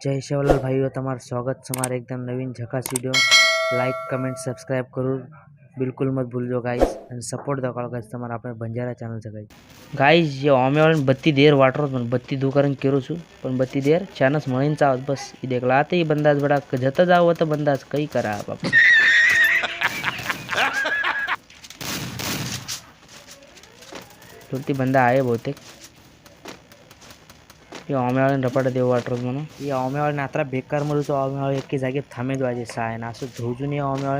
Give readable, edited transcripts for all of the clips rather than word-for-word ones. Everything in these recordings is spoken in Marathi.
जय शिवलाल भाइयों, તમારું સ્વાગત છે हमारे एकदम नवीन झकास वीडियो। लाइक कमेंट सब्सक्राइब करो बिल्कुल मत भूलજો गाइस અને સપોર્ટ દકાળો ગાइस તમારા આપણે બંજારા ચેનલ છે ગાइस ये ઓમેવાળાને બત્તી દેર વાટરો પણ બત્તી દુકાન કેરો છું પણ બત્તી દેર ચાનસ મળીને ચાવત બસ એ દેખ લાતે એ બંદાજ બડા જતા જાવ તો બંદાજ કઈ કરા બાપ तुरती बंदा आए बहुतेक ये ओमेवाळाने रपाटा देव वाटरो म्हणून ये ओमेवाळाने आत्रा बेकार मरू तो ओमेवाळ एके जागे थांबे द्वाजे साय ना असं धोजून ये ओमेवाळ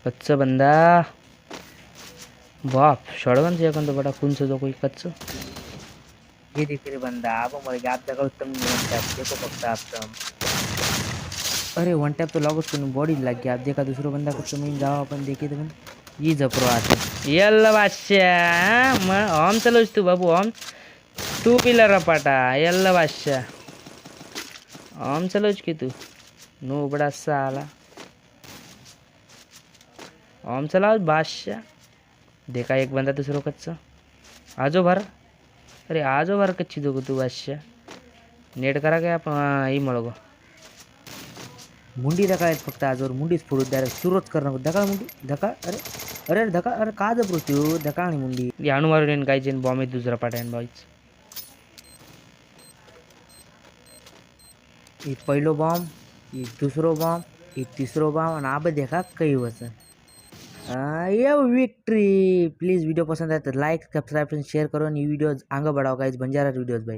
कच्च बंदा बाप षडगन से एकंद बड़ा कुंच जो कोई कच्च ये देख रे बंदा अब मरे गैप जगह तुम देखो फक्त आप अरे वन टैप तो लागो तुम बॉडी लग गया आप देखा दूसरा बंदा कुछ तुम जाओ अपन देखे तो ये जपरो आता यल्ला बादशा मैं ओम चलोच तू बाबू ओम टू व्हीलर रपाटा यल्ला बादशा ओम चलोच की तू नो बड़ा साला ओम चलाओ बादशाह देखा एक बंदा दूसरो कच्चा आजो भर अरे आजो भर कच्ची दो तू बादशाह नेट करा काय आपण ही मळगो मुंडी धका फक्त आजवर मुंडीच फोडू डायरेक्ट सुरुवात करणार धका मुंडी धका अरे अरे धका अरे का जबरो तू धका आणि मुंडी याणू मारून काय जेन बॉम्ब दुसरा पाटायन बाईच ये पहिलो बॉम्ब ये दूसरो बॉम्ब ये तीसरो बॉम्ब आणि आबे देखा कई वचन ये विक्ट्री प्लीज वीडियो पसंद आए तो लाइक सब्सक्राइब शेयर करो आणि वीडियोज आगे बढ़ाओ गाइस बंजारा वीडियोज भाई।